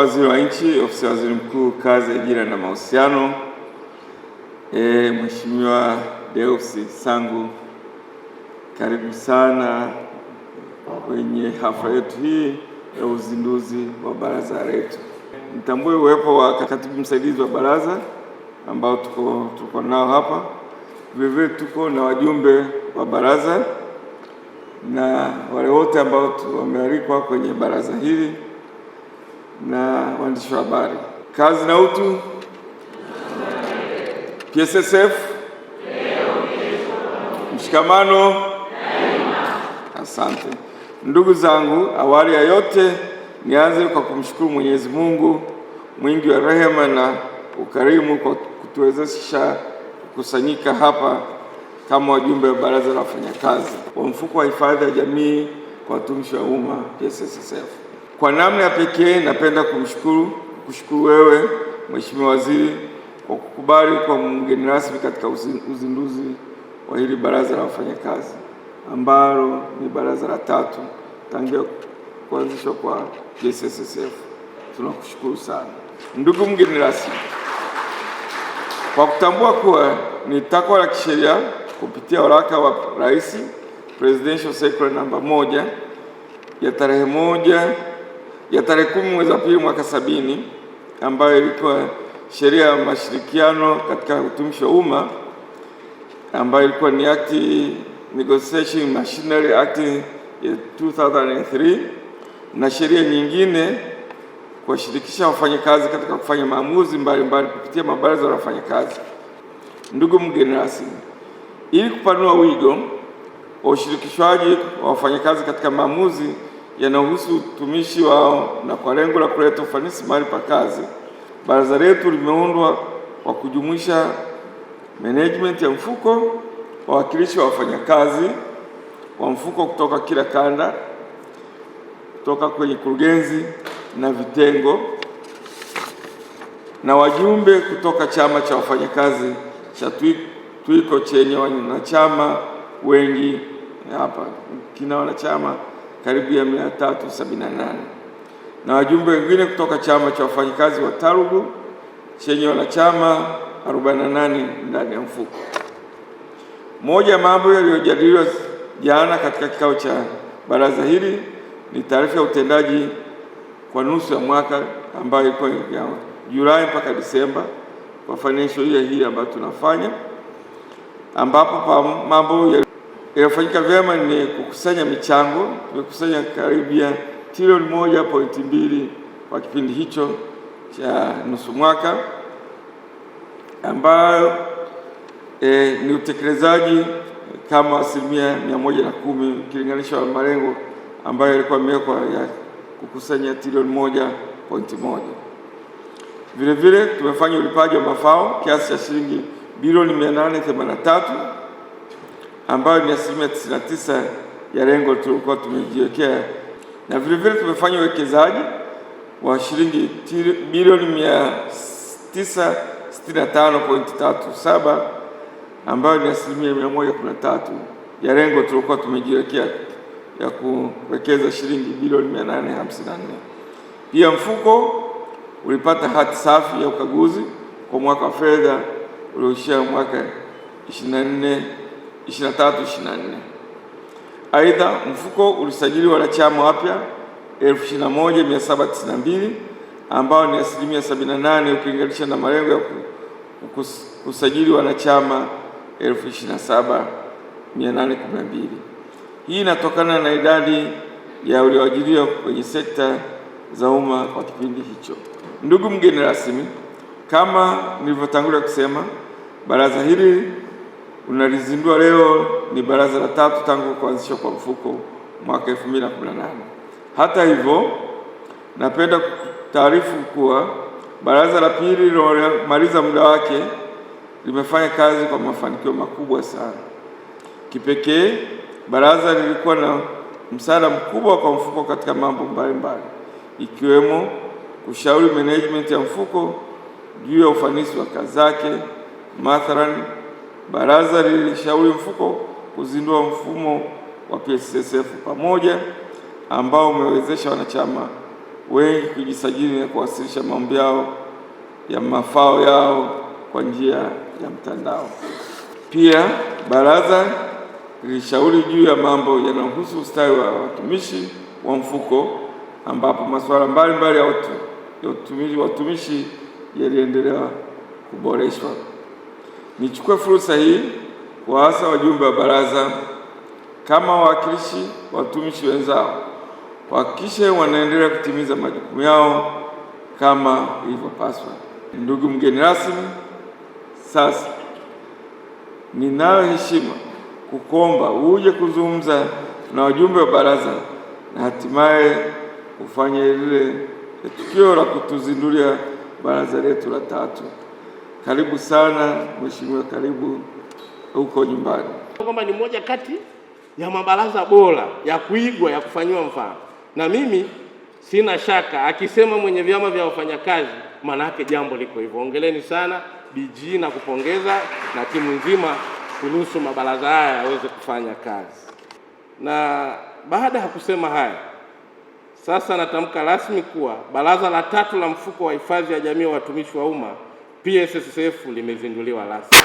Waziri wa Nchi, Ofisi ya Waziri Mkuu, Kazi, Ajira na Mahusiano, Mheshimiwa Deus Sangu, karibu sana kwenye hafla yetu hii ya uzinduzi wa baraza letu. Nitambue uwepo wa katibu msaidizi wa baraza ambao tuko nao hapa. Vivyo tuko na wajumbe wa baraza na wale wote ambao wamealikwa kwenye baraza hili na waandishi wa habari. Kazi na utu. PSSF. Mshikamano. Asante. Ndugu zangu, awali ya yote nianze kwa kumshukuru Mwenyezi Mungu mwingi wa rehema na ukarimu kwa kutuwezesha kukusanyika hapa kama wajumbe wa baraza la wafanyakazi wa mfuko wa hifadhi ya jamii kwa watumishi wa umma PSSSF. Kwa namna ya pekee napenda kushukuru wewe Mheshimiwa Waziri kwa kukubali kwa mgeni rasmi katika uzinduzi wa hili baraza la wafanyakazi ambalo ni baraza la 3 tangia kuanzishwa kwa PSSSF. Tunakushukuru sana. Ndugu mgeni rasmi, kwa kutambua kuwa ni takwa la kisheria kupitia waraka wa Rais Presidential Circular namba 1 ya tarehe 10 mwezi wa pili mwaka 70 ambayo ilikuwa sheria ya mashirikiano katika utumishi wa umma ambayo ilikuwa ni Negotiation Machinery Act ya 2003 na sheria nyingine kuwashirikisha wafanyakazi katika kufanya maamuzi mbalimbali kupitia mabaraza ya wafanyakazi. Ndugu mgeni rasmi, ili kupanua wigo wa ushirikishwaji wa wafanyakazi katika maamuzi yanayohusu utumishi wao na kwa lengo la kuleta ufanisi mahali pa kazi, baraza letu limeundwa kwa kujumuisha management ya mfuko, wawakilishi wa wafanyakazi wa mfuko kutoka kila kanda, kutoka kwenye kurugenzi na vitengo, na wajumbe kutoka chama cha wafanyakazi cha Twiko chenye wanachama wengi hapa, kina wanachama karibu ya 378, na wajumbe wengine kutoka chama cha wafanyakazi wa Tarugu chenye wanachama 48 ndani ya mfuko. Moja ya mambo yaliyojadiliwa jana katika kikao cha baraza hili ni taarifa ya utendaji kwa nusu ya mwaka ambayo ilikuwa ya Julai mpaka Disemba kwa financial year hii ambayo tunafanya, ambapo mambo yaliyofanyika vyema ni kukusanya michango. Tumekusanya karibu ya trilioni 1.2 kwa kipindi hicho cha nusu mwaka, ambayo ni utekelezaji kama 110% ukilinganisha na malengo ambayo yalikuwa yamewekwa ya kukusanya trilioni 1.1. Vile vile tumefanya ulipaji wa mafao kiasi cha shilingi bilioni 883 ambayo ni 99% ya lengo tulikuwa tumejiwekea, na vile vile tumefanya uwekezaji wa shilingi bilioni 965.37 ambayo ni 113% ya lengo tulikuwa tumejiwekea ya kuwekeza shilingi bilioni 854. Pia mfuko ulipata hati safi ya ukaguzi kwa mwaka wa fedha ulioishia mwaka 23/24. Aidha, mfuko ulisajili wanachama wapya 21,792 ambao ni 78% ukilinganisha na malengo ya kusajili wanachama 27,812. Hii inatokana na idadi ya walioajiriwa kwenye sekta za umma kwa kipindi hicho. Ndugu mgeni rasmi, kama nilivyotangulia kusema, baraza hili unalizindua leo ni baraza la 3 tangu kuanzishwa kwa mfuko mwaka 2018. Hata hivyo, napenda taarifu kuwa baraza la pili lililomaliza muda wake limefanya kazi kwa mafanikio makubwa sana. Kipekee, baraza lilikuwa na msaada mkubwa kwa mfuko katika mambo mbalimbali, ikiwemo kushauri management ya mfuko juu ya ufanisi wa kazi zake. Mathalan, baraza lilishauri mfuko kuzindua mfumo wa PSSSF pamoja ambao umewezesha wanachama wengi kujisajili na kuwasilisha maombi yao ya mafao yao kwa njia ya mtandao. Pia baraza lilishauri juu ya mambo yanayohusu ustawi wa watumishi wa mfuko, ambapo masuala mbalimbali ya watumishi yaliendelea kuboreshwa. Nichukue fursa hii kuwaasa wajumbe wa baraza kama wawakilishi watumishi wenzao wahakikishe wanaendelea kutimiza majukumu yao kama ilivyopaswa. Ndugu mgeni rasmi, sasa ninayo heshima kukuomba uje kuzungumza na wajumbe wa baraza na hatimaye kufanya lile tukio la kutuzindulia baraza letu la 3. Karibu sana mheshimiwa, karibu huko nyumbani. Kwamba ni moja kati ya mabaraza bora ya kuigwa, ya kufanyiwa mfano, na mimi sina shaka akisema mwenye vyama vya wafanyakazi, maana yake jambo liko hivyo. Hongereni sana DG na kupongeza na timu nzima kuruhusu mabaraza haya yaweze kufanya kazi. Na baada ya kusema haya, sasa natamka rasmi kuwa baraza la 3 la mfuko wa hifadhi ya jamii wa watumishi wa umma PSSSF limezinduliwa rasmi.